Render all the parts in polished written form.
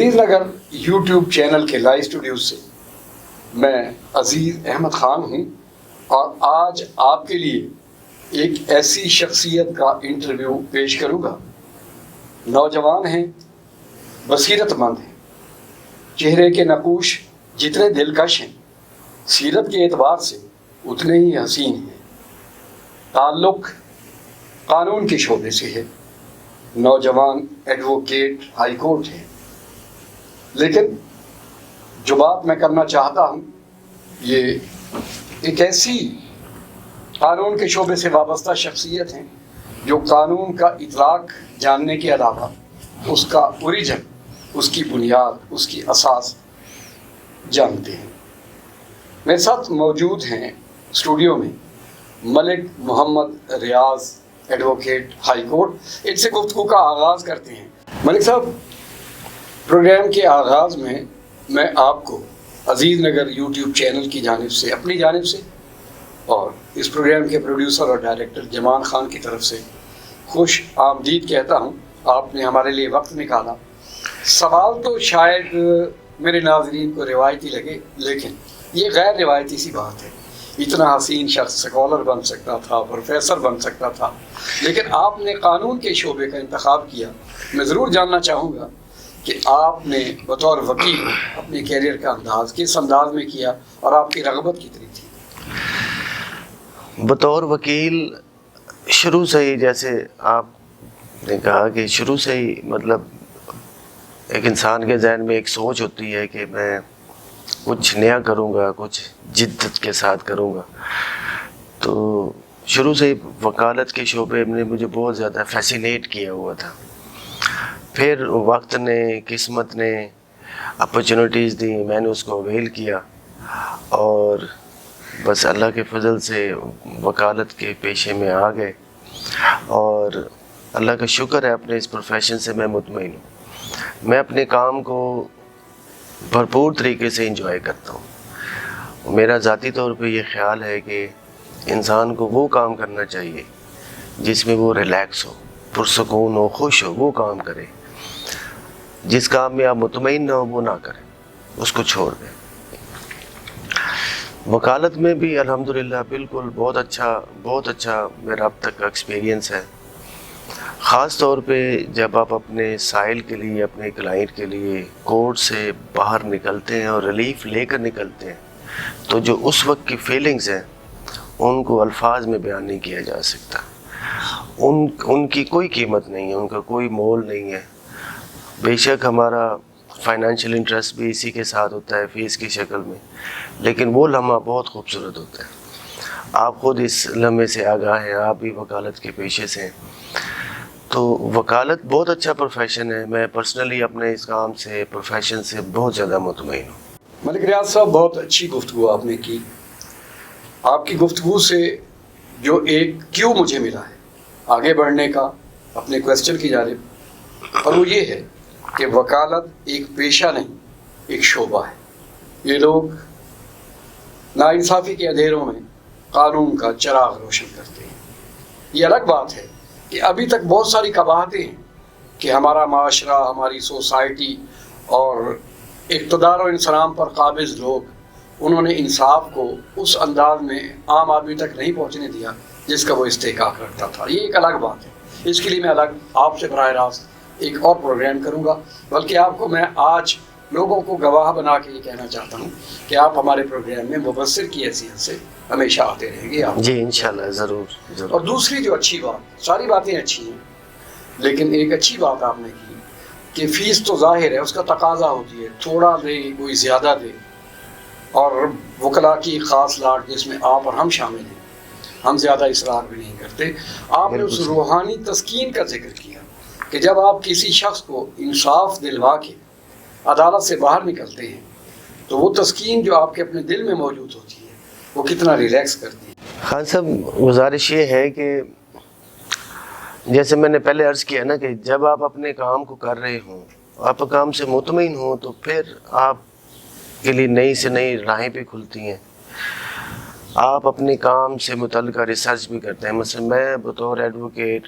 عزیز Nagar YouTube channel کے live studio سے میں عزیز احمد خان ہوں اور آج آپ کے لیے ایک ایسی شخصیت کا انٹرویو پیش کروں گا۔ نوجوان ہیں، بصیرت مند ہیں، چہرے کے نقوش جتنے دلکش ہیں سیرت کے اعتبار سے اتنے ہی حسین ہیں۔ تعلق قانون کے شعبے سے ہے، نوجوان ایڈوکیٹ ہائی کورٹ ہے، لیکن جو بات میں کرنا چاہتا ہوں یہ ایک ایسی قانون کے شعبے سے وابستہ شخصیت ہیں جو قانون کا اطلاق جاننے کے علاوہ اس کا اوریجن، اس کی بنیاد، اس کی اساس جانتے ہیں۔ میرے ساتھ موجود ہیں اسٹوڈیو میں ملک محمد ریاض ایڈوکیٹ ہائی کورٹ۔ ان سے گفتگو کا آغاز کرتے ہیں۔ ملک صاحب، پروگرام کے آغاز میں آپ کو عزیز نگر یوٹیوب چینل کی جانب سے، اپنی جانب سے اور اس پروگرام کے پروڈیوسر اور ڈائریکٹر جمان خان کی طرف سے خوش آمدید کہتا ہوں۔ آپ نے ہمارے لیے وقت نکالا۔ سوال تو شاید میرے ناظرین کو روایتی لگے، لیکن یہ غیر روایتی سی بات ہے۔ اتنا حسین شخص اسکالر بن سکتا تھا، پروفیسر بن سکتا تھا، لیکن آپ نے قانون کے شعبے کا انتخاب کیا۔ میں ضرور جاننا چاہوں گا کہ آپ نے بطور وکیل اپنے کیریئر کا انداز کس انداز میں کیا اور آپ کی رغبت کتنی تھی؟ بطور وکیل شروع سے ہی، جیسے آپ نے کہا کہ شروع سے ہی مطلب ایک انسان کے ذہن میں ایک سوچ ہوتی ہے کہ میں کچھ نیا کروں گا، کچھ جدت کے ساتھ کروں گا۔ تو شروع سے ہی وکالت کے شعبے نے مجھے بہت زیادہ فیسینیٹ کیا ہوا تھا۔ پھر وقت نے، قسمت نے اپرچونیٹیز دی، میں نے اس کو اویل کیا اور بس اللہ کے فضل سے وکالت کے پیشے میں آ گئے، اور اللہ کا شکر ہے اپنے اس پروفیشن سے میں مطمئن ہوں۔ میں اپنے کام کو بھرپور طریقے سے انجوائے کرتا ہوں۔ میرا ذاتی طور پہ یہ خیال ہے کہ انسان کو وہ کام کرنا چاہیے جس میں وہ ریلیکس ہو، پرسکون ہو، خوش ہو، وہ کام کرے۔ جس کام میں آپ مطمئن نہ ہو وہ نہ کریں، اس کو چھوڑ دیں۔ وکالت میں بھی الحمدللہ بالکل بہت اچھا میرا اب تک کا ایکسپیرینس ہے۔ خاص طور پہ جب آپ اپنے سائل کے لیے، اپنے کلائنٹ کے لیے کورٹ سے باہر نکلتے ہیں اور ریلیف لے کر نکلتے ہیں، تو جو اس وقت کی فیلنگز ہیں ان کو الفاظ میں بیان نہیں کیا جا سکتا۔ ان کی کوئی قیمت نہیں ہے، ان کا کوئی مول نہیں ہے۔ بے شک ہمارا فائنینشیل انٹرسٹ بھی اسی کے ساتھ ہوتا ہے، فیس کی شکل میں، لیکن وہ لمحہ بہت خوبصورت ہوتا ہے۔ آپ خود اس لمحے سے آگاہ ہیں، آپ بھی وکالت کے پیشے سے ہیں۔ تو وکالت بہت اچھا پروفیشن ہے۔ میں پرسنلی اپنے اس کام سے، پروفیشن سے بہت زیادہ مطمئن ہوں۔ ملک ریاض صاحب، بہت اچھی گفتگو آپ نے کی۔ آپ کی گفتگو سے جو ایک کیو مجھے ملا ہے آگے بڑھنے کا اپنے کویسچن کی جانب، اور وہ یہ ہے کہ وکالت ایک پیشہ نہیں، ایک شعبہ ہے۔ یہ لوگ ناانصافی کے اندھیروں میں قانون کا چراغ روشن کرتے ہیں۔ یہ الگ بات ہے کہ ابھی تک بہت ساری قباحتیں ہیں کہ ہمارا معاشرہ، ہماری سوسائٹی اور اقتدار و انصرام پر قابض لوگ، انہوں نے انصاف کو اس انداز میں عام آدمی تک نہیں پہنچنے دیا جس کا وہ استحقاق رکھتا تھا۔ یہ ایک الگ بات ہے۔ اس کے لیے میں الگ آپ سے براہ راست ایک اور پروگرام کروں گا، بلکہ آپ کو میں آج لوگوں کو گواہ بنا کے یہ کہنا چاہتا ہوں کہ آپ ہمارے پروگرام میں مبصر کی حیثیت سے ہمیشہ آتے رہیں گے۔ آپ جی انشاءاللہ، ضرور۔ اور دوسری جو اچھی بات، ساری باتیں اچھی ہیں، لیکن ایک اچھی بات آپ نے کی کہ فیس تو ظاہر ہے، اس کا تقاضا ہوتی ہے، تھوڑا دے کوئی زیادہ دے، اور وکلا کی خاص لاٹ جس میں آپ اور ہم شامل ہیں، ہم زیادہ اصرار بھی نہیں کرتے۔ آپ نے اس روحانی تسکین کا ذکر کیا کہ جب آپ کسی شخص کو انصاف دلوا کے عدالت سے باہر نکلتے ہیں تو وہ تسکین جو آپ کے اپنے دل میں موجود ہوتی ہے وہ کتنا ریلیکس کرتی ہے۔ خان صاحب، گزارش یہ ہے کہ جیسے میں نے پہلے عرض کیا نا کہ جب آپ اپنے کام کو کر رہے ہوں، آپ کام سے مطمئن ہوں، تو پھر آپ کے لیے نئی سے نئی راہیں بھی کھلتی ہیں۔ آپ اپنے کام سے متعلقہ ریسرچ بھی کرتے ہیں۔ مثلا میں بطور ایڈوکیٹ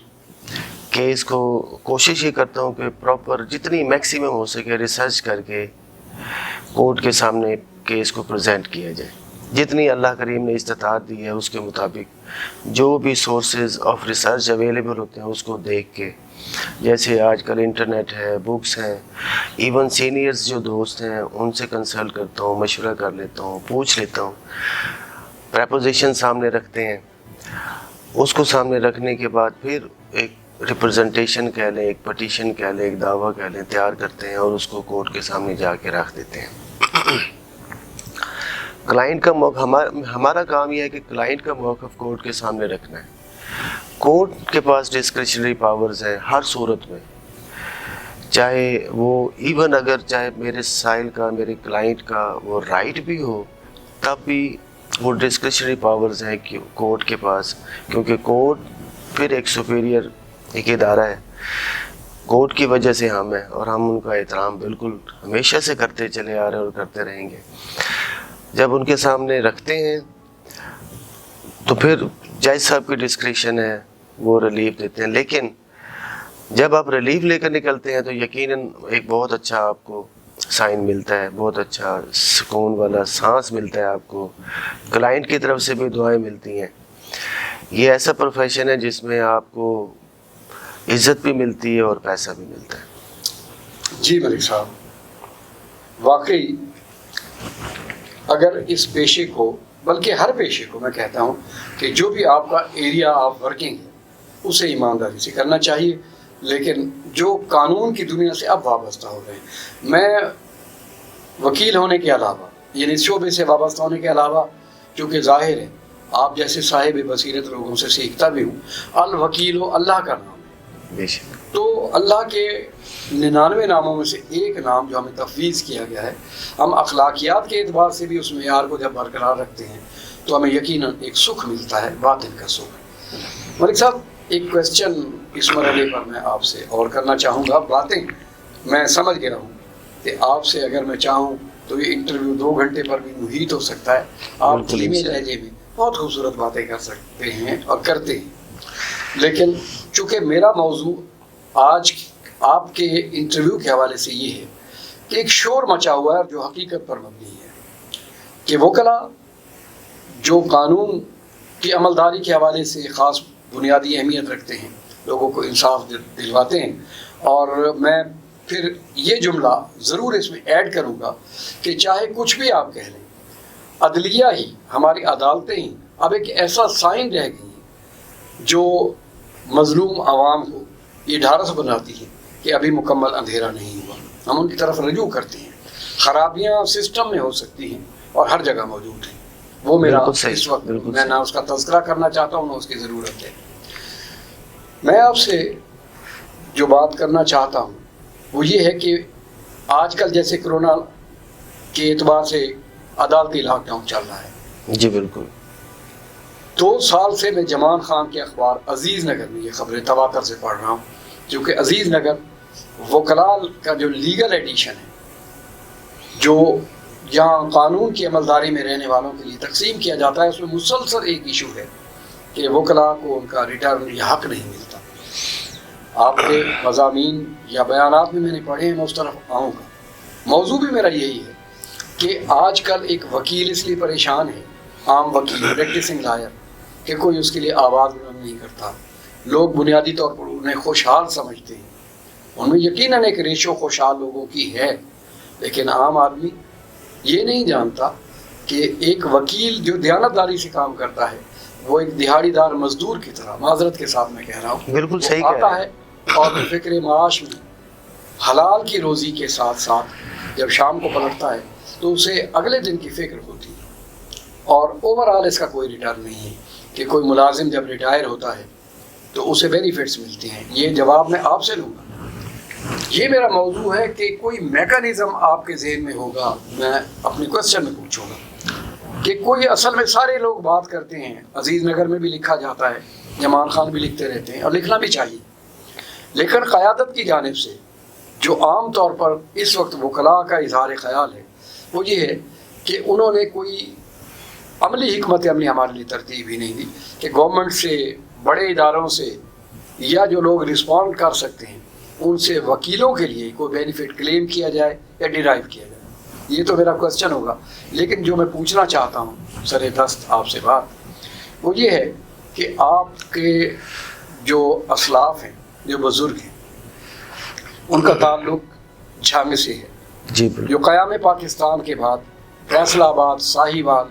کیس کو کوشش یہ کرتا ہوں کہ پراپر جتنی میکسیمم ہو سکے ریسرچ کر کے کورٹ کے سامنے کیس کو پریزنٹ کیا جائے. جتنی اللہ کریم نے استطاعت دی ہے اس کے مطابق جو بھی سورسز آف ریسرچ اویلیبل ہوتے ہیں اس کو دیکھ کے، جیسے آج کل انٹرنیٹ ہے، بکس ہیں، ایون سینئرز جو دوست ہیں ان سے کنسلٹ کرتا ہوں، مشورہ کر لیتا ہوں، پوچھ لیتا ہوں، پریپوزیشن سامنے رکھتے ہیں. اس کو سامنے رکھنے کے بعد پھر ایک ریپرزنٹیشن کہہ لیں، ایک پٹیشن کہہ لیں، ایک دعویٰ کہہ لیں، تیار کرتے ہیں اور اس کو کورٹ کے سامنے جا کے رکھ دیتے ہیں. کلائنٹ کا ہمارا کام یہ ہے کہ کلائنٹ کا موقف کورٹ کے سامنے رکھنا ہے. کورٹ کے پاس ڈسکریشنری پاورز ہیں ہر صورت میں، چاہے وہ ایون اگر چاہے میرے سائل کا، میرے کلائنٹ کا وہ رائٹ بھی ہو، تب بھی وہ ڈسکریشنری پاورز ہیں کورٹ کے پاس، کیونکہ کورٹ پھر ایک سپیریئر ایک ادارہ ہے. کورٹ کی وجہ سے ہم ہیں اور ہم ان کا احترام بالکل ہمیشہ سے کرتے چلے آ رہے ہیں اور کرتے رہیں گے. جب ان کے سامنے رکھتے ہیں تو پھر جج صاحب کی ڈسکریشن ہے، وہ ریلیف دیتے ہیں. لیکن جب آپ ریلیف لے کر نکلتے ہیں تو یقیناً ایک بہت اچھا آپ کو سائن ملتا ہے، بہت اچھا سکون والا سانس ملتا ہے آپ کو، کلائنٹ کی طرف سے بھی دعائیں ملتی ہیں. یہ ایسا پروفیشن ہے جس میں آپ کو عزت بھی ملتی ہے اور پیسہ بھی ملتا ہے. جی ملک صاحب، واقعی اگر اس پیشے کو، بلکہ ہر پیشے کو میں کہتا ہوں کہ جو بھی آپ کا ایریا آف ورکنگ ہے اسے ایمانداری سے کرنا چاہیے. لیکن جو قانون کی دنیا سے اب وابستہ ہو گئے ہیں، میں وکیل ہونے کے علاوہ، یعنی شعبے سے وابستہ ہونے کے علاوہ، چونکہ ظاہر ہے آپ جیسے صاحب بصیرت لوگوں سے سیکھتا بھی ہوں، الوکیل اللہ کا نام ہے. بے شک. تو اللہ کے 99 ناموں میں سے ایک نام جو ہمیں تفویض کیا گیا ہے، ہم اخلاقیات کے اعتبار سے بھی اس معیار کو جب برقرار رکھتے ہیں تو ہمیں یقیناً ایک سکھ ملتا ہے، باطن کا سکھ. ملک صاحب، ایک کویسچن اس مرحلے پر میں آپ سے اور کرنا چاہوں گا. باتیں میں سمجھ گیا ہوں کہ آپ سے اگر میں چاہوں تو یہ انٹرویو 2 گھنٹے پر بھی محیط ہو سکتا ہے. آپ دھیمے لہجے میں بہت خوبصورت باتیں کر سکتے ہیں اور کرتے ہیں. لیکن چونکہ میرا موضوع آج آپ کے انٹرویو کے حوالے سے یہ ہے کہ ایک شور مچا ہوا ہے جو حقیقت پر مبنی ہے کہ وکلاء جو قانون کی عملداری کے حوالے سے خاص بنیادی اہمیت رکھتے ہیں، لوگوں کو انصاف دلواتے ہیں. اور میں پھر یہ جملہ ضرور اس میں ایڈ کروں گا کہ چاہے کچھ بھی آپ کہہ لیں، عدلیہ ہی، ہماری عدالتیں ہی اب ایک ایسا سائن رہ گئی ہیں جو مظلوم عوام کو یہ ڈھارس بناتی ہے کہ ابھی مکمل اندھیرا نہیں ہوا. ہم ان کی طرف رجوع کرتے ہیں. خرابیاں سسٹم میں ہو سکتی ہیں اور ہر جگہ موجود ہیں. وہ میرا اس وقت میں نہ اس کا تذکرہ کرنا چاہتا ہوں نہ اس کی ضرورت ہے. میں آپ سے جو بات کرنا چاہتا ہوں وہ یہ ہے کہ آج کل جیسے کرونا کے اعتبار سے عدالتی لاک ڈاؤن چل رہا ہے. جی بالکل. 2 سال سے میں جمان خان کے اخبار عزیز نگر میں یہ خبریں تواتر سے پڑھ رہا ہوں، کیونکہ عزیز نگر وکلاء کا جو لیگل ایڈیشن ہے، جو یہاں قانون کی عملداری میں رہنے والوں کے لیے تقسیم کیا جاتا ہے، اس میں مسلسل ایک ایشو ہے کہ وکلاء کو ان کا ریٹرن یا حق نہیں ملتا. آپ کے مضامین یا بیانات بھی میں نے پڑھے ہیں، میں اس طرف آؤں گا. موضوع بھی میرا یہی ہے کہ آج کل ایک وکیل اس لیے پریشان ہے، عام وکیل، پریکٹسنگ لائر، کہ کوئی اس کے لیے آواز بلند نہیں کرتا. لوگ بنیادی طور پر انہیں خوشحال سمجھتے ہیں. ان میں یقیناً ایک ریشو خوشحال لوگوں کی ہے، لیکن عام آدمی یہ نہیں جانتا کہ ایک وکیل جو دیانتداری سے کام کرتا ہے وہ ایک دہاڑی دار مزدور کی طرح، معذرت کے ساتھ میں کہہ رہا ہوں، بالکل صحیح آتا ہے اور فکر معاش میں حلال کی روزی کے ساتھ ساتھ جب شام کو پلٹتا ہے تو اسے اگلے دن کی فکر ہوتی ہے. اور اوورآل اس کا کوئی ریٹرن نہیں ہے کہ کوئی ملازم جب ریٹائر ہوتا ہے تو اسے بینیفٹس ملتے ہیں. یہ جواب میں آپ سے لوں گا. یہ میرا موضوع ہے کہ کوئی میکانزم آپ کے ذہن میں ہوگا، میں اپنے کوشچن میں پوچھوں گا کہ کوئی، اصل میں سارے لوگ بات کرتے ہیں، عزیز نگر میں بھی لکھا جاتا ہے، جمان خان بھی لکھتے رہتے ہیں اور لکھنا بھی چاہیے، لیکن قیادت کی جانب سے جو عام طور پر اس وقت وکلاء کا اظہار خیال ہے وہ یہ ہے کہ انہوں نے کوئی عملی حکمت عملی ہمارے لیے ترتیب ہی نہیں دی کہ گورنمنٹ سے، بڑے اداروں سے یا جو لوگ رسپونڈ کر سکتے ہیں ان سے وکیلوں کے لیے کوئی بینیفٹ کلیم کیا جائے یا ڈیرائیو کیا جائے. یہ تو میرا کوشچن ہوگا. لیکن جو میں پوچھنا چاہتا ہوں سر دست آپ سے بات وہ یہ ہے کہ آپ کے جو اسلاف ہیں جو بزرگ ہیں ان کا تعلق جھنگ سے ہے جی. جو قیام پاکستان کے بعد فیصل آباد ساہیوال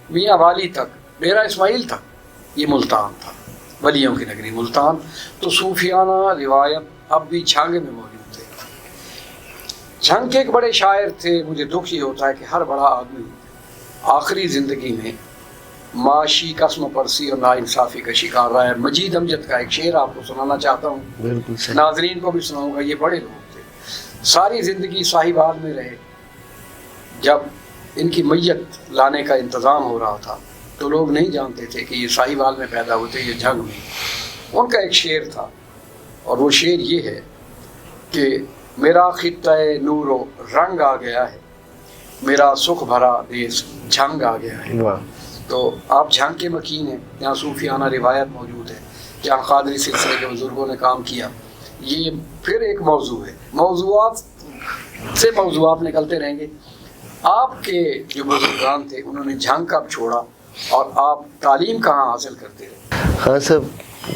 میاں والی تک ڈیرہ اسماعیل تک یہ ملتان تھا ولیوں کی نگری ملتان. تو صوفیانہ روایت اب بھی جھنگ میں موجود تھے. جھنگ کے ایک بڑے شاعر تھے. مجھے دکھ یہ ہوتا ہے کہ ہر بڑا آدمی آخری زندگی میں معاشی قسم پرسی اور ناانصافی کا شکار رہا ہے. مجید امجد کا ایک شعر آپ کو سنانا چاہتا ہوں, بالکل ناظرین کو بھی سناؤں گا. یہ بڑے لوگ تھے, ساری زندگی ساہیوال میں رہے. جب ان کی میت لانے کا انتظام ہو رہا تھا تو لوگ نہیں جانتے تھے کہ یہ ساہیوال میں پیدا ہوتے, یہ جھنگ میں. ان کا ایک شعر تھا اور وہ شعر یہ ہے کہ میرا خطہ نور و رنگ آ گیا ہے, میرا سکھ بھرا دیس جھنگ آ گیا ہے. تو آپ جھنگ کے مکین ہیں, یہاں صوفیانہ روایت موجود ہے, جہاں قادری سلسلے کے بزرگوں نے کام کیا. یہ پھر ایک موضوع ہے, موضوعات سے موضوعات نکلتے رہیں گے. آپ کے جو بزرگان تھے انہوں نے جھنگ کب چھوڑا اور آپ تعلیم کہاں حاصل کرتے رہے؟ ہاں صاحب,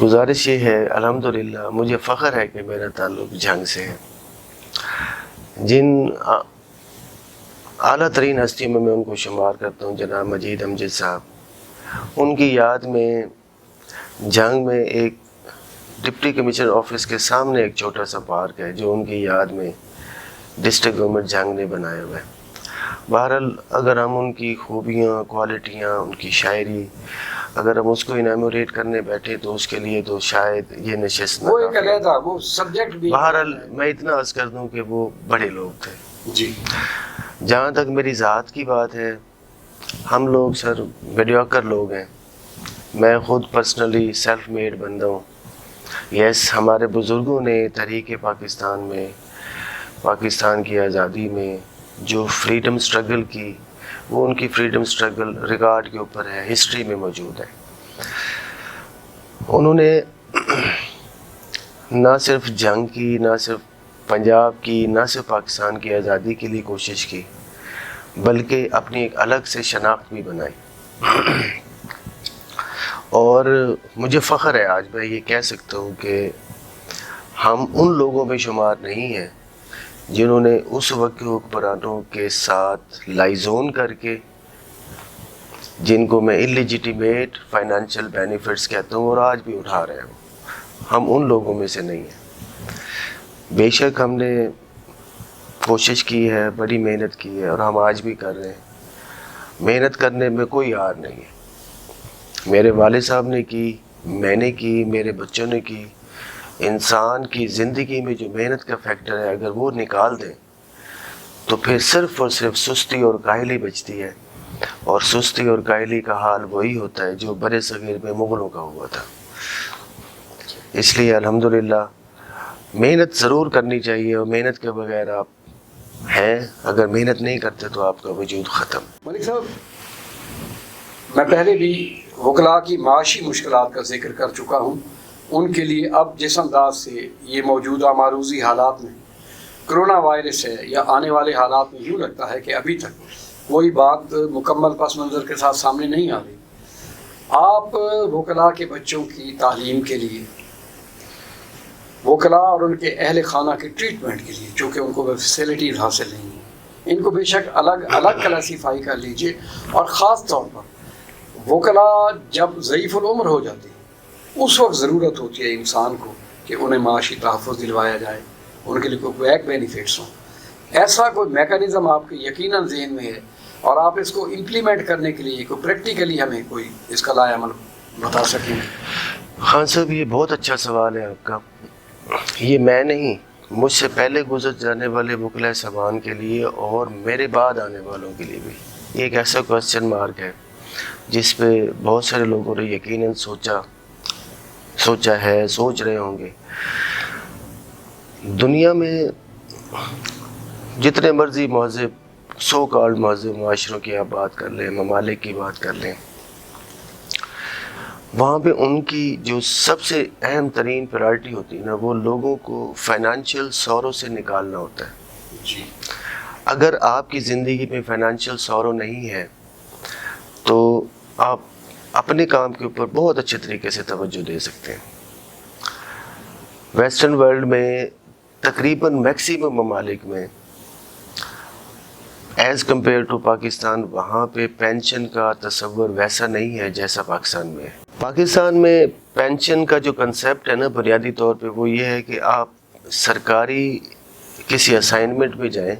گزارش یہ ہے, الحمدللہ مجھے فخر ہے کہ میرا تعلق جھنگ سے ہے. جن اعلیٰ ترین ہستیوں میں ان کو شمار کرتا ہوں جناب مجید امجد صاحب, ان کی یاد میں جھنگ میں ایک ڈپٹی کمشنر آفس کے سامنے ایک چھوٹا سا پارک ہے جو ان کی یاد میں ڈسٹرکٹ گورنمنٹ جھنگ نے بنایا ہوا ہے. بہرحال اگر ہم ان کی خوبیاں کوالٹیاں ان کی شاعری اگر ہم اس کو انیموریٹ کرنے بیٹھے تو اس کے لیے تو شاید یہ نشست نہ وہ ایک علیحدہ وہ سبجیکٹ بھی. بہرحال میں اتنا عرض کر دوں کہ وہ بڑے لوگ تھے. جی. جہاں تک میری ذات کی بات ہے, ہم لوگ سر میڈیوکر لوگ ہیں. میں خود پرسنلی سیلف میڈ بندہ ہوں. یس, ہمارے بزرگوں نے تحریک پاکستان میں, پاکستان کی آزادی میں جو فریڈم سٹرگل کی, وہ ان کی فریڈم سٹرگل ریکارڈ کے اوپر ہے, ہسٹری میں موجود ہے. انہوں نے نہ صرف جنگ کی, نہ صرف پنجاب کی, نہ صرف پاکستان کی آزادی کے لیے کوشش کی, بلکہ اپنی ایک الگ سے شناخت بھی بنائی. اور مجھے فخر ہے, آج میں یہ کہہ سکتا ہوں کہ ہم ان لوگوں میں شمار نہیں ہیں جنہوں نے اس وقت کے حکمرانوں کے ساتھ لائزون کر کے, جن کو میں انلیجیٹیمیٹ فائنینشیل بینیفٹس کہتا ہوں اور آج بھی اٹھا رہے ہوں, ہم ان لوگوں میں سے نہیں ہیں. بے شک ہم نے کوشش کی ہے, بڑی محنت کی ہے, اور ہم آج بھی کر رہے ہیں. محنت کرنے میں کوئی ہار نہیں ہے. میرے والد صاحب نے کی, میں نے کی, میرے بچوں نے کی. انسان کی زندگی میں جو محنت کا فیکٹر ہے اگر وہ نکال دیں تو پھر صرف اور صرف سستی اور کاہلی بچتی ہے, اور سستی اور کاہلی کا حال وہی ہوتا ہے جو برے صغیر میں مغلوں کا ہوا تھا. اس لیے الحمدللہ محنت ضرور کرنی چاہیے, اور محنت کے بغیر آپ ہیں, اگر محنت نہیں کرتے تو آپ کا وجود ختم. ملک صاحب, میں پہلے بھی وکلاء کی معاشی مشکلات کا ذکر کر چکا ہوں. ان کے لیے اب جس انداز سے یہ موجودہ معروضی حالات میں کرونا وائرس ہے یا آنے والے حالات میں یوں لگتا ہے کہ ابھی تک کوئی بات مکمل پس منظر کے ساتھ سامنے نہیں آ رہی. آپ وکلاء کے بچوں کی تعلیم کے لیے, وکلاء اور ان کے اہل خانہ کے ٹریٹمنٹ کے لیے, چونکہ ان کو فیسلٹیز حاصل نہیں ہیں, ان کو بے شک الگ الگ کلاسیفائی کر لیجئے. اور خاص طور پر وکلاء جب ضعیف العمر ہو جاتے ہیں اس وقت ضرورت ہوتی ہے انسان کو کہ انہیں معاشی تحفظ دلوایا جائے, ان کے لیے کوئی بیک بینیفٹس ہوں. ایسا کوئی میکانزم آپ کے یقیناً ذہن میں ہے, اور آپ اس کو امپلیمنٹ کرنے کے لیے کوئی پریکٹیکلی ہمیں کوئی اس کا لائے عمل بتا سکیں؟ خان صاحب, یہ بہت اچھا سوال ہے آپ کا. یہ میں نہیں, مجھ سے پہلے گزر جانے والے وکلاء صاحبان کے لیے اور میرے بعد آنے والوں کے لیے بھی یہ ایک ایسا کوسچن مارک ہے جس پہ بہت سارے لوگوں نے یقیناً سوچا ہے, سوچ رہے ہوں گے. دنیا میں جتنے مرضی مہذب, سو کالڈ مہذب معاشروں کی آپ بات کر لیں, ممالک کی بات کر لیں, وہاں پہ ان کی جو سب سے اہم ترین پرائرٹی ہوتی ہے نا، وہ لوگوں کو فائنانشیل سورو سے نکالنا ہوتا ہے. جی. اگر آپ کی زندگی میں فائنانشیل سورو نہیں ہے تو آپ اپنے کام کے اوپر بہت اچھے طریقے سے توجہ دے سکتے ہیں. ویسٹرن ورلڈ میں تقریباً میکسیمم ممالک میں ایز کمپیئر ٹو پاکستان وہاں پہ پینشن کا تصور ویسا نہیں ہے جیسا پاکستان میں ہے. پاکستان میں پینشن کا جو کنسیپٹ ہے نا، بنیادی طور پہ وہ یہ ہے کہ آپ سرکاری کسی اسائنمنٹ میں جائیں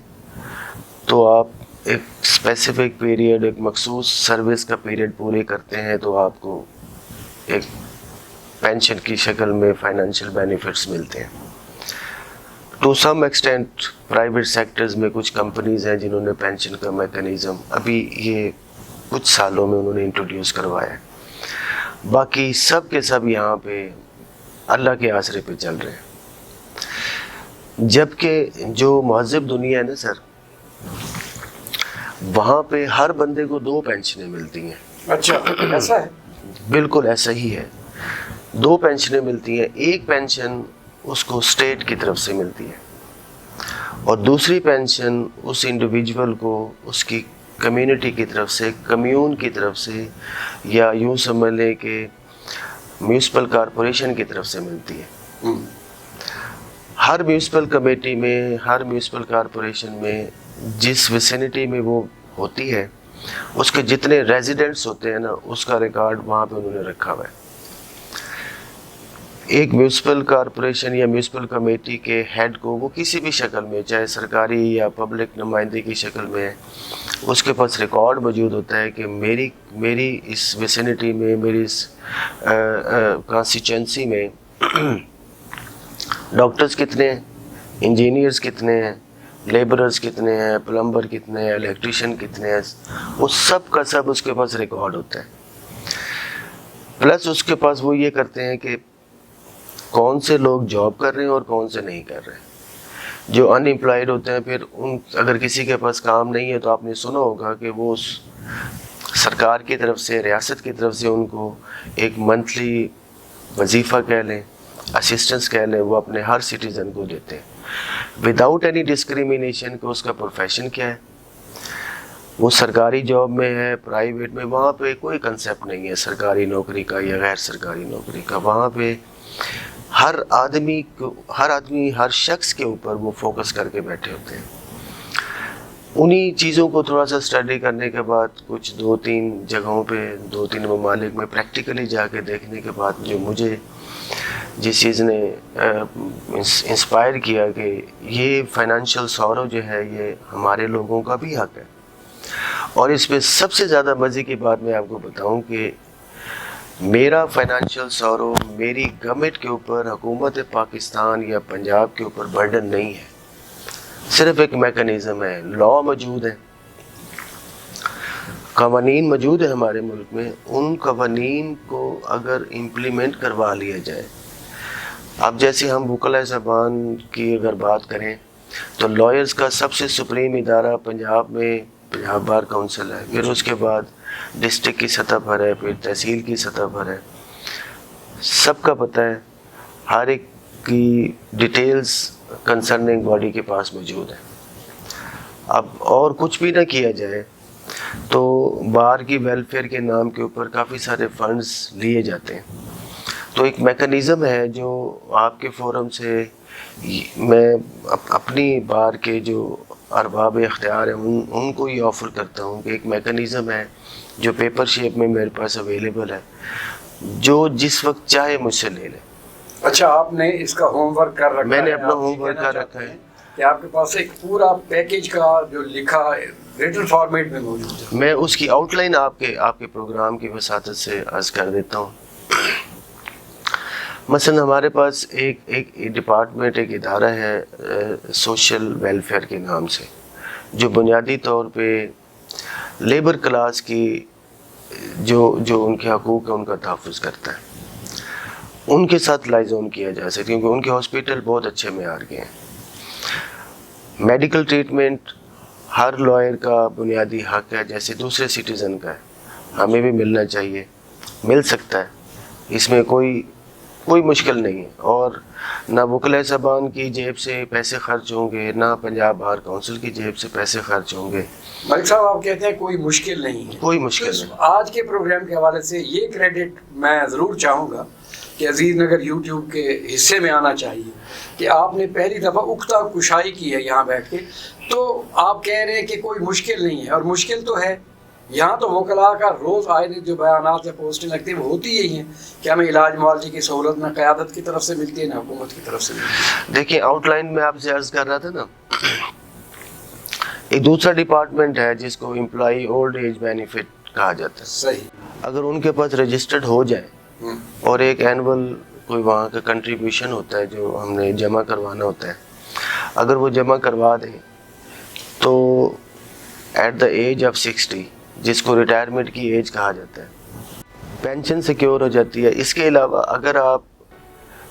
تو آپ ایک اسپیسیفک پیریڈ، ایک مخصوص سروس کا پیریڈ پورے کرتے ہیں تو آپ کو ایک پینشن کی شکل میں فائنینشیل بینیفٹس ملتے ہیں. To some extent private sectors میں کچھ کمپنیز ہیں جنہوں نے پینشن کا میکانزم ابھی یہ کچھ سالوں میں انہوں نے انٹروڈیوس کروایا ہے. باقی سب کے سب یہاں پہ اللہ کے آسرے پہ چل رہے ہیں. جبکہ جو مہذب دنیا ہے نا سر، وہاں پہ ہر بندے کو 2 پینشنیں ملتی ہیں. اچھا، ایسا ہے؟ بالکل ایسا ہی ہے. 2 پینشنیں ملتی ہیں. ایک پینشن اس کو اسٹیٹ کی طرف سے ملتی ہے اور دوسری پینشن اس انڈیویجول کو اس کی کمیونٹی کی طرف سے، کمیون کی طرف سے، یا یوں سمجھ لیں کہ میونسپل کارپوریشن کی طرف سے ملتی ہے. ہر میونسپل کمیٹی میں، ہر میونسپل کارپوریشن میں جس ویسینٹی میں وہ ہوتی ہے اس کے جتنے ریزیڈنٹس ہوتے ہیں نا، اس کا ریکارڈ وہاں پہ انہوں نے رکھا ہوا ہے. ایک میونسپل کارپوریشن یا میونسپل کمیٹی کے ہیڈ کو وہ کسی بھی شکل میں، چاہے سرکاری یا پبلک نمائندے کی شکل میں، اس کے پاس ریکارڈ موجود ہوتا ہے کہ میری اس ویسینٹی میں، میری اس کانسٹیچوئنسی میں ڈاکٹرز کتنے ہیں، انجینئرز کتنے ہیں، لیبررز کتنے ہیں، پلمبر کتنے ہیں، الیکٹریشین کتنے ہیں، وہ سب کا سب اس کے پاس ریکارڈ ہوتا ہے. پلس اس کے پاس وہ یہ کرتے ہیں کہ کون سے لوگ جاب کر رہے ہیں اور کون سے نہیں کر رہے ہیں. جو ان امپلائڈ ہوتے ہیں، پھر اگر کسی کے پاس کام نہیں ہے تو آپ نے سنا ہوگا کہ وہ اس سرکار کی طرف سے، ریاست کی طرف سے ان کو ایک منتھلی وظیفہ کہہ لیں، اسسٹنس کہہ لیں، وہ اپنے ہر سٹیزن کو دیتے ہیں وداؤٹ اینی ڈسکریمنیشن کہ اس کا پروفیشن کیا ہے، وہ سرکاری جاب میں ہے، پرائیویٹ میں. وہاں پہ کوئی کنسیپٹ نہیں ہے سرکاری نوکری کا یا غیر سرکاری نوکری کا. وہاں پہ ہر آدمی ہر شخص کے اوپر وہ فوکس کر کے بیٹھے ہوتے ہیں. انہی چیزوں کو تھوڑا سا اسٹڈی کرنے کے بعد، کچھ 2-3 جگہوں پہ، 2-3 ممالک میں پریکٹیکلی جا کے دیکھنے کے بعد، جو مجھے جس چیز نے انسپائر کیا کہ یہ فائنینشیل سورو جو ہے یہ ہمارے لوگوں کا بھی حق ہے. اور اس پہ سب سے زیادہ مزے کی بات میں آپ کو بتاؤں کہ میرا فائنینشیل سورو میری گورنمنٹ کے اوپر، حکومت پاکستان یا پنجاب کے اوپر برڈن نہیں ہے، صرف ایک میکانزم ہے. لا موجود ہے، قوانین موجود ہیں ہمارے ملک میں. ان قوانین کو اگر امپلیمنٹ کروا لیا جائے، اب جیسے ہم وکلاء زبان کی اگر بات کریں تو لائرز کا سب سے سپریم ادارہ پنجاب میں پنجاب بار کونسل ہے، پھر اس کے بعد ڈسٹرکٹ کی سطح پر ہے، پھر تحصیل کی سطح پر ہے. سب کا پتہ ہے، ہر ایک کی ڈیٹیلز کنسرننگ باڈی کے پاس موجود ہے. اب اور کچھ بھی نہ کیا جائے تو بار کی ویلفیئر کے نام کے اوپر کافی سارے فنڈز لیے جاتے ہیں. تو ایک میکانزم ہے جو آپ کے فورم سے میں اپنی بار کے جو ارباب اختیار ہیں ان کو یہ آفر کرتا ہوں کہ ایک میکانزم ہے جو پیپر شیپ میں میرے پاس اویلیبل ہے، جو جس وقت چاہے مجھ سے لے لیں. اچھا، آپ نے اس کا ہوم ورک کر رکھا ہے؟ میں نے اپنا ہوم ورک کر رکھا ہے کہ آپ کے پاس ایک پورا پیکیج کا جو لکھا ریٹن فارمیٹ میں موجود ہے. میں اس کی آؤٹ لائن آپ کے پروگرام کی وساطت سے عرض کر دیتا ہوں. مثلا ہمارے پاس ایک ڈپارٹمنٹ، ایک ادارہ ہے سوشل ویلفیئر کے نام سے، جو بنیادی طور پہ لیبر کلاس کی جو ان کے حقوق ہیں ان کا تحفظ کرتا ہے. ان کے ساتھ لائزون کیا جا سکے کیونکہ ان کے ہاسپٹل بہت اچھے معیار کے ہیں. میڈیکل ٹریٹمنٹ ہر لائر کا بنیادی حق ہے، جیسے دوسرے سٹیزن کا ہے. ہمیں بھی ملنا چاہیے، مل سکتا ہے، اس میں کوئی مشکل نہیں ہے، اور نہ وکلاء صاحبان کی جیب سے پیسے خرچ ہوں گے، نہ پنجاب بار کونسل کی جیب سے پیسے خرچ ہوں گے۔ ملک صاحب آپ کہتے ہیں کوئی مشکل نہیں ہے، کوئی مشکل نہیں۔ آج کے پروگرام کے حوالے سے یہ کریڈٹ میں ضرور چاہوں گا کہ عزیز نگر یوٹیوب کے حصے میں آنا چاہیے کہ آپ نے پہلی دفعہ اکتا کشائی کی ہے یہاں بیٹھ کے، تو آپ کہہ رہے ہیں کہ کوئی مشکل نہیں ہے، اور مشکل تو ہے۔ یہاں تو وکلاء کا روز آئے دن جو بیانات یا پوسٹیں لگتی ہیں وہ ہوتی یہی ہیں کہ ہمیں علاج معالجے کی سہولت نہ قیادت کی طرف سے ملتی ہے نہ حکومت کی طرف سے ملتی ہے۔ دیکھیں آؤٹ لائن میں آپ سے عرض کر رہا تھا نا، ایک دوسرا ڈپارٹمنٹ ہے جس کو امپلائی اولڈ ایج بینیفٹ کہا جاتا ہے۔ صحیح۔ اگر ان کے پاس رجسٹرڈ ہو جائے اور ایک اینول کوئی وہاں کا کنٹریبیوشن ہوتا ہے جو ہم نے جمع کروانا ہوتا ہے، اگر وہ جمع کروا دیں تو ایٹ دا ایج آف 60، جس کو ریٹائرمنٹ کی ایج کہا جاتا ہے، پینشن سیکیور ہو جاتی ہے۔ اس کے علاوہ اگر آپ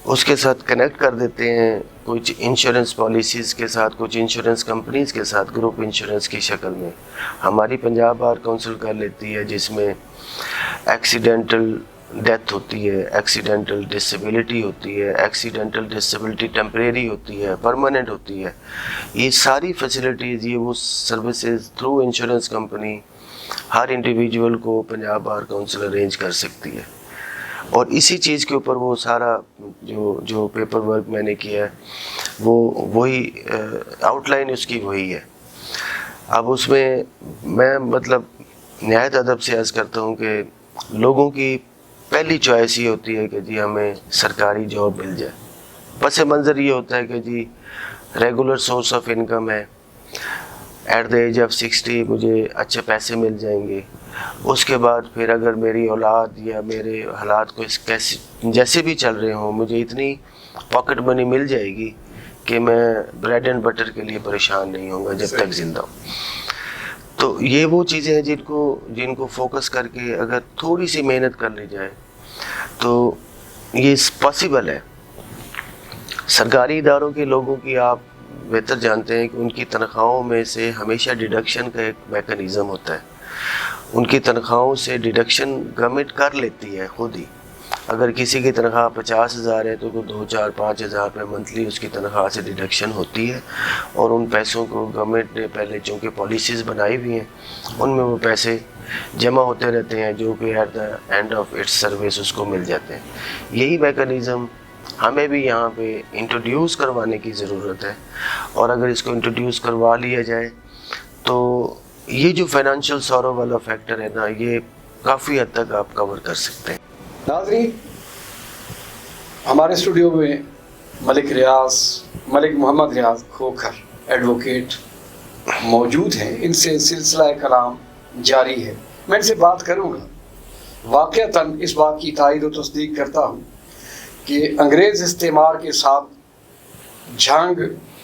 اس کے ساتھ کنیکٹ کر دیتے ہیں کچھ انشورنس پالیسیز کے ساتھ، کچھ انشورنس کمپنیز کے ساتھ، گروپ انشورنس کی شکل میں ہماری پنجاب بار کونسل کر لیتی ہے، جس میں ایکسیڈنٹل ڈیتھ ہوتی ہے، ایکسیڈنٹل ڈسیبلٹی ہوتی ہے، ایکسیڈنٹل ڈسیبلٹی ٹیمپریری ہوتی ہے، پرماننٹ ہوتی ہے، یہ ساری فیسلٹیز، یہ وہ سروسز تھرو انشورنس کمپنی ہر انڈیویجول کو پنجاب بار کونسل ارینج کر سکتی ہے۔ اور اسی چیز کے اوپر وہ سارا جو پیپر ورک میں نے کیا ہے وہی آؤٹ لائن اس کی وہی ہے۔ اب اس میں مطلب نہایت ادب سے عرض کرتا ہوں کہ لوگوں کی پہلی چوائس یہ ہوتی ہے کہ جی ہمیں سرکاری جاب مل جائے، پس منظر یہ ہوتا ہے کہ جی ریگولر سورس آف انکم ہے، ایٹ دا ایج آف 60 مجھے اچھے پیسے مل جائیں گے، اس کے بعد پھر اگر میری اولاد یا میرے حالات کو جیسے بھی چل رہے ہوں مجھے اتنی پاکٹ منی مل جائے گی کہ میں بریڈ اینڈ بٹر کے لیے پریشان نہیں ہوں گا جب تک زندہ ہوں۔ تو یہ وہ چیزیں ہیں جن کو فوکس کر کے اگر تھوڑی سی محنت کر لی جائے تو یہ پاسبل ہے۔ سرکاری اداروں کے لوگوں کی آپ بہتر جانتے ہیں کہ ان کی تنخواہوں میں سے ہمیشہ ڈیڈکشن کا ایک میکانزم ہوتا ہے، ان کی تنخواہوں سے ڈیڈکشن گورنمنٹ کر لیتی ہے خود ہی۔ اگر کسی کی تنخواہ 50,000 ہے تو 2, 4, 5,000 روپے منتھلی اس کی تنخواہ سے ڈیڈکشن ہوتی ہے، اور ان پیسوں کو گورنمنٹ نے پہلے چونکہ پالیسیز بنائی ہوئی ہیں ان میں وہ پیسے جمع ہوتے رہتے ہیں جو کہ at the end of its service اس کو مل جاتے ہیں۔ یہی میکانزم ہمیں بھی یہاں پہ انٹروڈیوس کروانے کی ضرورت ہے، اور اگر اس کو انٹروڈیوس کروا لیا جائے تو یہ جو فائنینشیل سورو والا فیکٹر ہے نا، یہ کافی حد تک آپ کور کر سکتے ہیں۔ ناظرین، ہمارے اسٹوڈیو میں ملک محمد ریاض کھوکھر ایڈوکیٹ موجود ہیں، ان سے سلسلہ کلام جاری ہے۔ میں ان سے بات کروں گا، واقعتاً اس بات کی تائید و تصدیق کرتا ہوں کہ انگریز استعمار کے ساتھ جنگ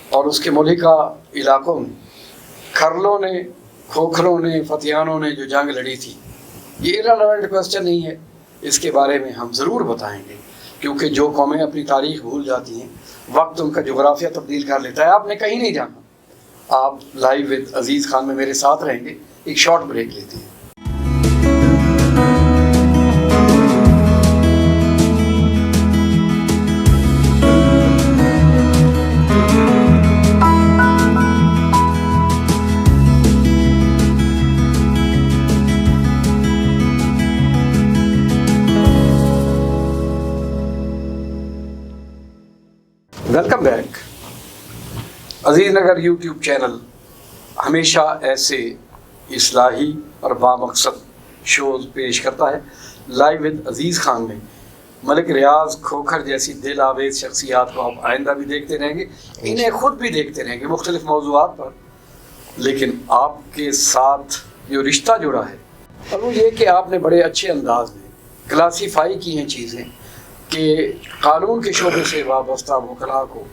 اور اس کے ملحقہ علاقوں میں کھرلوں نے، کھوکھروں نے، فتیانوں نے جو جنگ لڑی تھی، یہ ارریلیونٹ کوسچن نہیں ہے، اس کے بارے میں ہم ضرور بتائیں گے، کیونکہ جو قومیں اپنی تاریخ بھول جاتی ہیں وقت ان کا جغرافیہ تبدیل کر لیتا ہے۔ آپ نے کہیں نہیں جانا، آپ لائیو ود عزیز خان میں میرے ساتھ رہیں گے۔ ایک شارٹ بریک لیتے ہیں۔ Welcome back. Aziz Nagar YouTube channel ہمیشہ ایسے اصلاحی اور بامقصد شوز پیش کرتا ہے۔ لائیو ود عزیز خان میں ملک ریاض کھوکھر جیسی دل آویز شخصیات کو آپ آئندہ بھی دیکھتے رہیں گے، انہیں خود بھی دیکھتے رہیں گے مختلف موضوعات پر، لیکن آپ کے ساتھ جو رشتہ جڑا ہے اور وہ یہ کہ آپ نے بڑے اچھے انداز میں کلاسیفائی کی ہیں چیزیں کہ قانون کے شعبے سے وابستہ وکلاء کو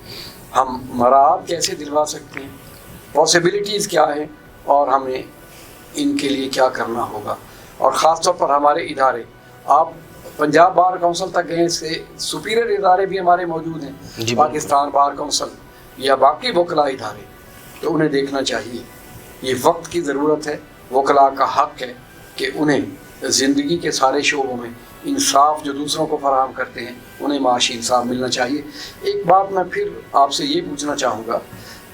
ہم مراعات کیسے دلوا سکتے ہیں، پاسبلٹیز کیا ہیں، اور ہمیں ان کے لیے کیا کرنا ہوگا۔ اور خاص طور پر ہمارے ادارے، آپ پنجاب بار کونسل تک گئے، سے سپیریئر ادارے بھی ہمارے موجود ہیں، پاکستان بار کونسل یا باقی وکلاء ادارے، تو انہیں دیکھنا چاہیے۔ یہ وقت کی ضرورت ہے، وکلاء کا حق ہے کہ انہیں زندگی کے سارے شعبوں میں انصاف جو دوسروں کو فراہم کرتے ہیں انہیں معاشی انصاف ملنا چاہیے. ایک بات میں پھر آپ سے یہ پوچھنا چاہوں گا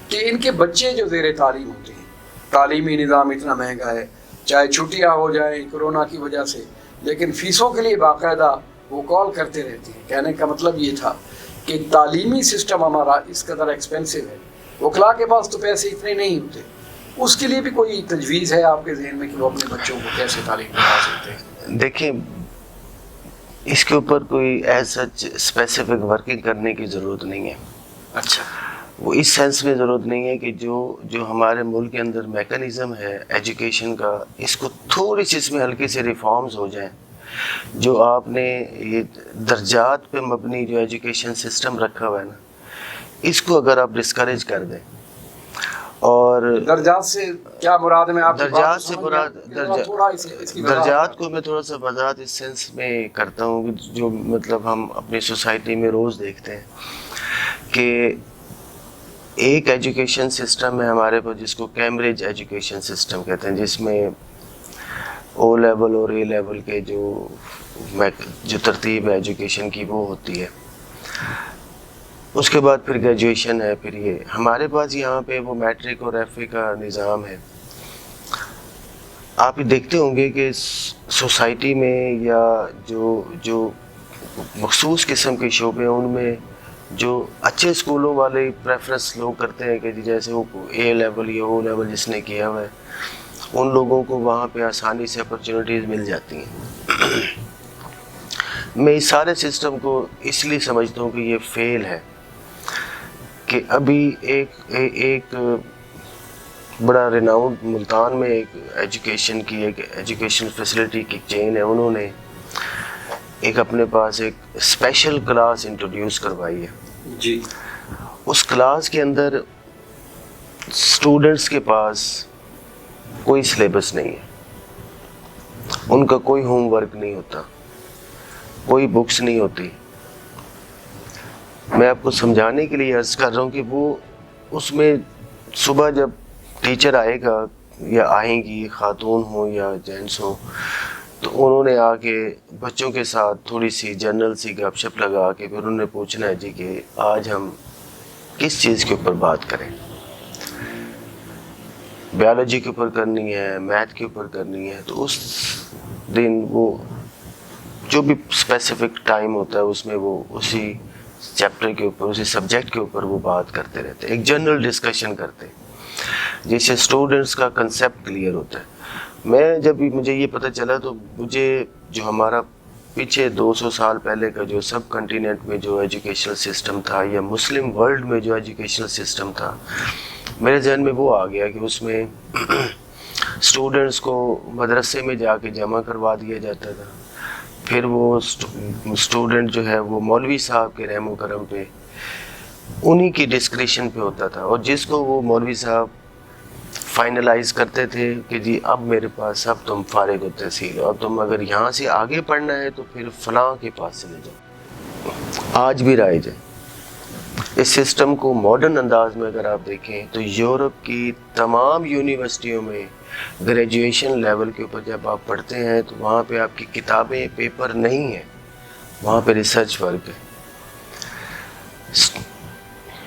کہ ان کے بچے جو زیر تعلیم ہوتے ہیں، تعلیمی نظام اتنا مہنگا ہے، چاہے چھٹیاں ہو جائیں کرونا کی وجہ سے، لیکن فیسوں کے لیے باقاعدہ وہ کال کرتے رہتے ہیں. کہنے کا مطلب یہ تھا کہ تعلیمی سسٹم ہمارا اس قدر ایکسپینسو ہے، وکلاء کے پاس تو پیسے اتنے نہیں ہوتے. اس کے لیے بھی کوئی تجویز ہے آپ کے ذہن میں کہ وہ اپنے بچوں کو کیسے تعلیم دلا سکتے ہیں؟ دیکھیں، اس کے اوپر کوئی ایز سچ اسپیسیفک ورکنگ کرنے کی ضرورت نہیں ہے. اچھا. وہ اس سینس میں ضرورت نہیں ہے کہ جو ہمارے ملک کے اندر میکانزم ہے ایجوکیشن کا، اس کو تھوڑی سی اس میں ہلکی سے ریفارمز ہو جائیں. جو آپ نے یہ درجات پہ مبنی جو ایجوکیشن سسٹم رکھا ہوا ہے نا، اس کو اگر آپ ڈسکریج کر دیں. اور درجات سے کیا مراد ہے؟ میں آپ درجات سے مراد درجات کو میں تھوڑا سا وضاحت اس سینس میں کرتا ہوں کہ جو مطلب ہم اپنی سوسائٹی میں روز دیکھتے ہیں کہ ایک ایجوکیشن سسٹم ہے ہمارے پاس جس کو کیمبرج ایجوکیشن سسٹم کہتے ہیں، جس میں او لیول اور اے لیول کے جو ترتیب ہے ایجوکیشن کی وہ ہوتی ہے. اس کے بعد پھر گریجویشن ہے. پھر یہ ہمارے پاس یہاں پہ وہ میٹرک اور ایف اے کا نظام ہے. آپ دیکھتے ہوں گے کہ سوسائٹی میں یا جو مخصوص قسم کے شعبے ہیں ان میں جو اچھے اسکولوں والے پریفرنس لوگ کرتے ہیں کہ جیسے وہ اے لیول یا او لیول جس نے کیا ہوا ہے ان لوگوں کو وہاں پہ آسانی سے اپرچونیٹیز مل جاتی ہیں. میں اس سارے سسٹم کو اس لیے سمجھتا ہوں کہ یہ فیل ہے کہ ابھی ایک بڑا ریناؤنڈ ملتان میں ایک ایجوکیشن فیسلٹی کی چین ہے. انہوں نے ایک اپنے پاس ایک اسپیشل کلاس انٹروڈیوس کروائی ہے. جی. اس کلاس کے اندر اسٹوڈنٹس کے پاس کوئی سلیبس نہیں ہے، ان کا کوئی ہوم ورک نہیں ہوتا، کوئی بکس نہیں ہوتی. میں آپ کو سمجھانے کے لیے عرض کر رہا ہوں کہ وہ اس میں صبح جب ٹیچر آئے گا یا آئیں گی، خاتون ہوں یا جینٹس ہوں، تو انہوں نے آ کے بچوں کے ساتھ تھوڑی سی جنرل سی گپ شپ لگا کے پھر انہوں نے پوچھنا ہے جی کہ آج ہم کس چیز کے اوپر بات کریں. بیالوجی کے اوپر کرنی ہے، میتھ کے اوپر کرنی ہے. تو اس دن وہ جو بھی اسپیسیفک ٹائم ہوتا ہے اس میں وہ اسی چیپٹر کے اوپر، اسی سبجیکٹ کے اوپر وہ بات کرتے رہتے ہیں، ایک جنرل ڈسکشن کرتے ہیں جس سے اسٹوڈنٹس کا کنسیپٹ کلیئر ہوتا ہے. میں جب مجھے یہ پتہ چلا تو مجھے جو ہمارا پیچھے 200 سال پہلے کا جو سب کنٹیننٹ میں جو ایجوکیشنل سسٹم تھا یا مسلم ورلڈ میں جو ایجوکیشنل سسٹم تھا، میرے ذہن میں وہ آ گیا کہ اس میں اسٹوڈنٹس کو مدرسے میں جا کے جمع کروا دیا جاتا تھا. پھر وہ اسٹوڈنٹ جو ہے وہ مولوی صاحب کے رحم و کرم پہ انہی کی ڈسکریشن پہ ہوتا تھا، اور جس کو وہ مولوی صاحب فائنلائز کرتے تھے کہ جی اب میرے پاس اب تم فارغ و تحصیل ہو، اب تم اگر یہاں سے آگے پڑھنا ہے تو پھر فلاں کے پاس چلے جاؤ. آج بھی رائج ہے. اس سسٹم کو ماڈرن انداز میں اگر آپ دیکھیں تو یورپ کی تمام یونیورسٹیوں میں گریجویشن لیول کے اوپر جب آپ پڑھتے ہیں تو وہاں پہ آپ کی کتابیں پیپر نہیں ہیں، وہاں پہ ریسرچ ورک ہے.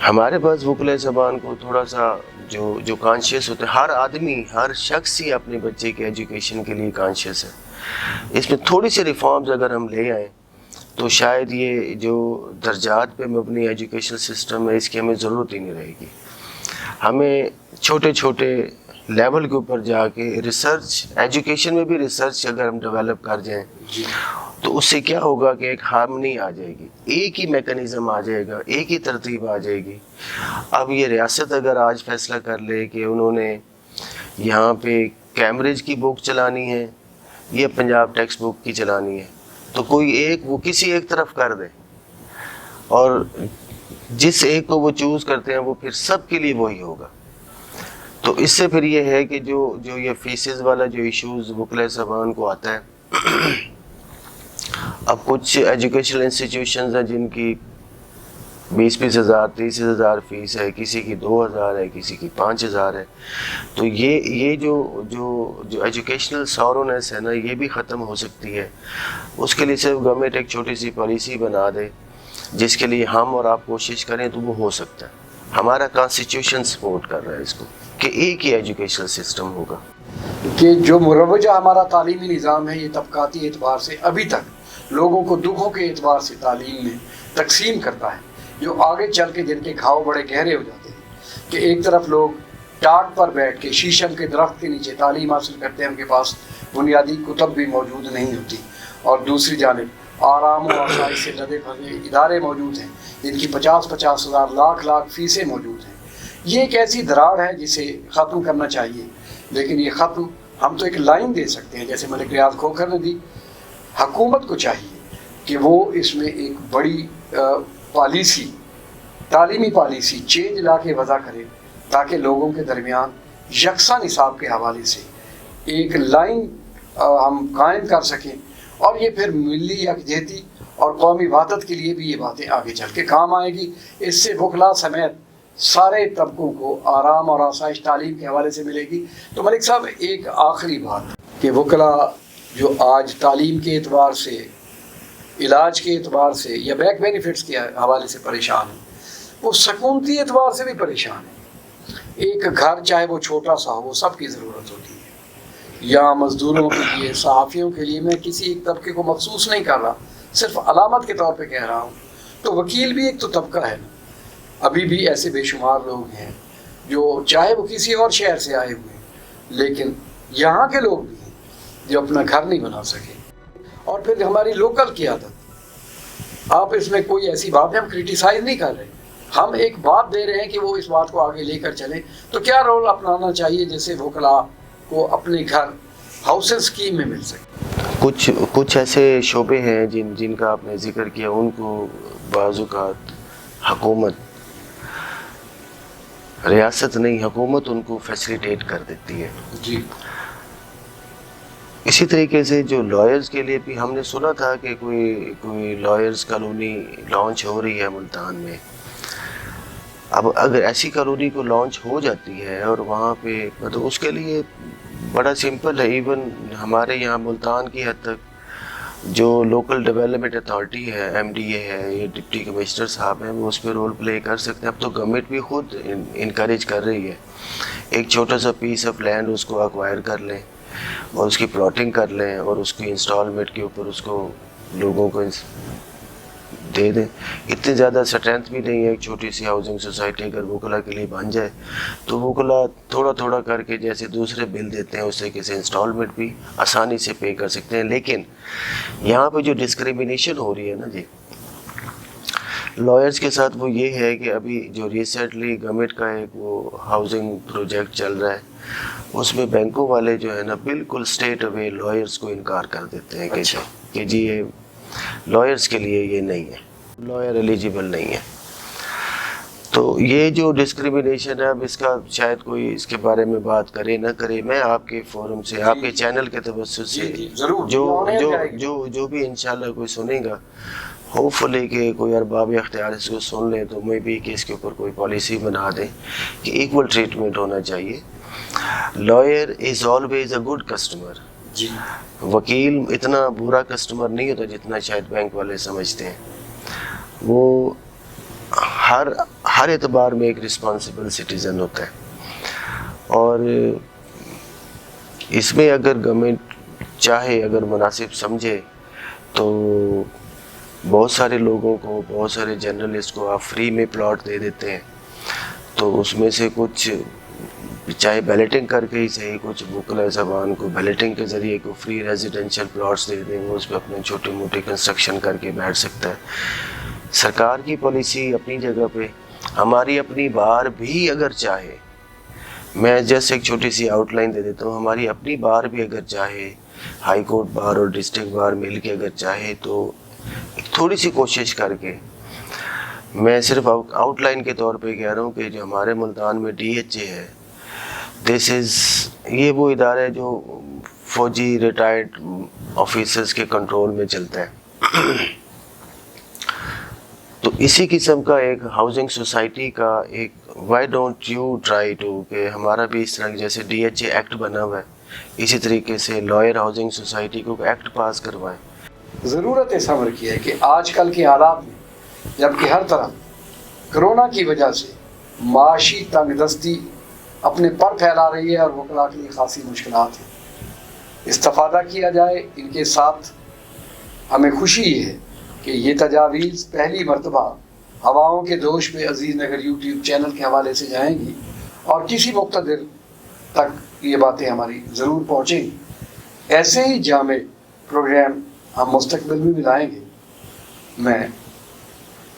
ہمارے پاس وکلۂ زبان کو تھوڑا سا جو کانشیس ہوتے ہیں، ہر آدمی ہر شخص ہی اپنے بچے کے ایجوکیشن کے لیے کانشیس ہے. اس میں تھوڑی سی ریفارمز اگر ہم لے آئیں تو شاید یہ جو درجات پہ مبنی ایجوکیشن سسٹم ہے اس کی ہمیں ضرورت ہی نہیں رہے گی. ہمیں چھوٹے چھوٹے لیول کے اوپر جا کے ریسرچ، ایجوکیشن میں بھی ریسرچ اگر ہم ڈیولپ کر جائیں تو اس سے کیا ہوگا کہ ایک ہارمنی آ جائے گی، ایک ہی میکانزم آ جائے گا، ایک ہی ترتیب آ جائے گی. اب یہ ریاست اگر آج فیصلہ کر لے کہ انہوں نے یہاں پہ کیمبرج کی بک چلانی ہے یا پنجاب ٹیکسٹ بک کی چلانی ہے تو کوئی ایک وہ کسی ایک طرف کر دے، اور جس ایک کو وہ چوز کرتے ہیں وہ پھر سب کے لیے وہی ہوگا. تو اس سے پھر یہ ہے کہ جو یہ فیسز والا جو ایشوز وکلۂ زبان کو آتا ہے، اب کچھ ایجوکیشنل انسٹیٹیوشنز ہیں جن کی 20 ہزار 30 ہزار فیس ہے، کسی کی 2000 ہے، کسی کی 5000 ہے. تو یہ جو ایجوکیشنل سورونیس ہے نا، یہ بھی ختم ہو سکتی ہے. اس کے لیے صرف گورنمنٹ ایک چھوٹی سی پالیسی بنا دے جس کے لیے ہم اور آپ کوشش کریں تو وہ ہو سکتا ہے. ہمارا کانسٹیٹیوشن سپورٹ کر رہا ہے اس کو کہ ایک ہی ایجوکیشنل سسٹم ہوگا. کہ جو مروجہ ہمارا تعلیمی نظام ہے یہ طبقاتی اعتبار سے ابھی تک لوگوں کو دکھوں کے اعتبار سے تعلیم میں تقسیم کرتا ہے، جو آگے چل کے جن کے گھاؤ بڑے گہرے ہو جاتے ہیں. کہ ایک طرف لوگ ٹاٹ پر بیٹھ کے شیشم کے درخت کے نیچے تعلیم حاصل کرتے ہیں، ان کے پاس بنیادی کتب بھی موجود نہیں ہوتی، اور دوسری جانب آرام و آسائش سے لدے پھدے ادارے موجود ہیں جن کی 50 ہزار لاکھ فیسیں موجود ہیں. یہ ایک ایسی دراڑ ہے جسے ختم کرنا چاہیے. لیکن یہ ختم ہم تو ایک لائن دے سکتے ہیں جیسے ملک ریاض کھوکھر نے دی. حکومت کو چاہیے کہ وہ اس میں ایک بڑی پالیسی، تعلیمی پالیسی چینج لا کے وضع کرے تاکہ لوگوں کے درمیان یکساں نصاب کے حوالے سے ایک لائن ہم قائم کر سکیں. اور یہ پھر ملی یکجہتی اور قومی وحدت کے لیے بھی یہ باتیں آگے چل کے کام آئے گی. اس سے وکلا سمیت سارے طبقوں کو آرام اور آسائش تعلیم کے حوالے سے ملے گی. تو ملک صاحب ایک آخری بات کہ وکلا جو آج تعلیم کے اعتبار سے، علاج کے اعتبار سے یا بیک بینیفٹس کے حوالے سے پریشان ہیں، وہ سکونتی اعتبار سے بھی پریشان ہیں. ایک گھر چاہے وہ چھوٹا سا ہو، وہ سب کی ضرورت ہوتی ہے. یا مزدوروں کے لیے، صحافیوں کے لیے، میں کسی ایک طبقے کو مخصوص نہیں کر رہا، صرف علامت کے طور پہ کہہ رہا ہوں. تو وکیل بھی ایک تو طبقہ ہے نا. ابھی بھی ایسے بے شمار لوگ ہیں جو چاہے وہ کسی اور شہر سے آئے ہوئے ہیں لیکن یہاں کے لوگ بھی ہیں جو اپنا گھر نہیں بنا سکے. اور پھر ہماری لوکل قیادت، آپ اس میں کوئی ایسی بات ہے، ہم کرٹیسائز نہیں کر رہے، ہم ایک بات دے رہے ہیں کہ وہ اس بات کو آگے لے کر چلیں. تو کیا رول اپنانا چاہیے جیسے وکلا کو اپنے گھر ہاؤسنگ اسکیم میں مل سکے؟ کچھ ایسے شعبے ہیں جن کا آپ نے ذکر کیا، ان کو بعض اوقات حکومت، ریاست نہیں، حکومت ان کو فیسیلیٹیٹ کر دیتی ہے. جی. اسی طریقے سے جو لائرز کے لیے بھی ہم نے سنا تھا کہ کوئی لائرز کالونی لانچ ہو رہی ہے ملتان میں. اب اگر ایسی کالونی کو لانچ ہو جاتی ہے اور وہاں پہ مطلب اس کے لیے بڑا سمپل ہے. ایون ہمارے یہاں ملتان کی حد تک جو لوکل ڈیولپمنٹ اتھارٹی ہے، ایم ڈی اے ہے، یہ ڈپٹی کمشنر صاحب ہیں، وہ اس پہ رول پلے کر سکتے ہیں. اب تو گورنمنٹ بھی خود انکریج کر رہی ہے. ایک چھوٹا سا پیس آف لینڈ اس کو ایکوائر کر لیں اور اس کی پلاٹنگ کر لیں اور اس کی انسٹالمنٹ کے اوپر اس کو لوگوں کو دے دیں. اتنی زیادہ اسٹرینتھ بھی نہیں ہے. ایک چھوٹی سی ہاؤسنگ سوسائٹی اگر وکلا کے لیے بن جائے تو وکلا تھوڑا تھوڑا کر کے جیسے دوسرے بل دیتے ہیں اس طریقے سے انسٹالمنٹ بھی آسانی سے پے کر سکتے ہیں. لیکن یہاں پہ جو ڈسکریمنیشن ہو رہی ہے نا جی لائرز کے ساتھ، وہ یہ ہے کہ ابھی جو ریسنٹلی گورنمنٹ کا ایک وہ ہاؤسنگ پروجیکٹ چل رہا ہے، اس میں بینکوں والے جو ہے نا بالکل اسٹیٹ اوے لائرز کو انکار کر دیتے ہیں کہ جی یہ لائرز کے لیے یہ نہیں ہے، لائر ایلیجیبل نہیں ہے. تو یہ جو ڈسکریمنیشن ہے، اب اس کا شاید کوئی اس کے بارے میں بات کرے نہ کرے، میں آپ کے فورم سے، آپ کے چینل کے توسط سے جو بھی انشاءاللہ کوئی سنے گا، ہوپ فلی کہ کوئی ارباب اختیار اس کو سن لیں تو میں بھی کہ اس کے اوپر کوئی پالیسی بنا دیں کہ ایکول ٹریٹمنٹ ہونا چاہیے. Lawyer is always a good customer. جی. وکیل اتنا برا کسٹمر نہیں ہوتا جتنا شاید بینک والے سمجھتے ہیں. وہ ہر اعتبار میں ایک رسپانسبل سٹیزن ہوتا ہے. اور اس میں اگر گورنمنٹ چاہے، اگر مناسب سمجھے تو بہت سارے لوگوں کو، بہت سارے جرنلسٹ کو آپ فری میں پلاٹ دے دیتے ہیں. تو اس میں سے کچھ چاہے بیلٹنگ کر کے ہی صحیح، کچھ وکلا زبان کو بیلٹنگ کے ذریعے کو فری ریزیڈینشیل پلاٹس دے دیں، وہ اس پہ اپنے چھوٹی موٹی کنسٹرکشن کر کے بیٹھ سکتا ہے. سرکار کی پالیسی اپنی جگہ پہ، ہماری اپنی بار بھی اگر چاہے، میں جیسے ایک چھوٹی سی آؤٹ لائن دے دیتا ہوں، ہماری اپنی بار بھی اگر چاہے، ہائی کورٹ بار اور ڈسٹرکٹ بار مل کے اگر چاہے تو تھوڑی سی کوشش کر کے، میں صرف آؤٹ لائن کے طور پہ کہہ رہا ہوں کہ جو ہمارے ملتان میں ڈی ایچ اے ہے، یہ وہ ادارہ ہے جو فوجی ریٹائرڈ آفیسرز کے کنٹرول میں چلتا ہے. تو اسی قسم کا ایک ہاؤسنگ سوسائٹی کا ایک why don't you try to کہ ہمارا بھی اس طرح جیسے ڈی ایچ اے ایکٹ بنا ہوا ہے اسی طریقے سے لائر ہاؤسنگ سوسائٹی کو ایکٹ پاس کروائیں. ضرورت اس امر کی ہے کہ آج کل کے حالات میں جبکہ ہر طرف کرونا کی وجہ سے معاشی تنگ دستی اپنے پر پھیلا رہی ہے اور وکلاء کے لیے خاصی مشکلات ہیں، استفادہ کیا جائے ان کے ساتھ. ہمیں خوشی یہ ہے کہ یہ تجاویز پہلی مرتبہ ہواؤں کے دوش پہ عزیز نگر یوٹیوب چینل کے حوالے سے جائیں گی اور کسی مقتدر تک یہ باتیں ہماری ضرور پہنچیں گی. ایسے ہی جامع پروگرام ہم مستقبل میں بھی لائیں گے. میں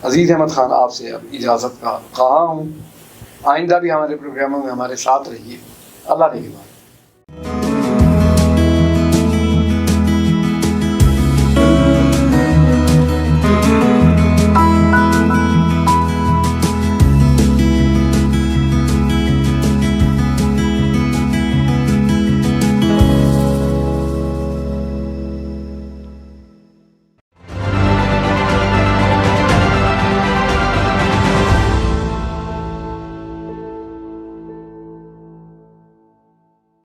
عزیز احمد خان آپ سے اب اجازت کا خواہاں ہوں. آئندہ بھی ہمارے پروگراموں میں ہمارے ساتھ رہیے. اللہ نگہبان.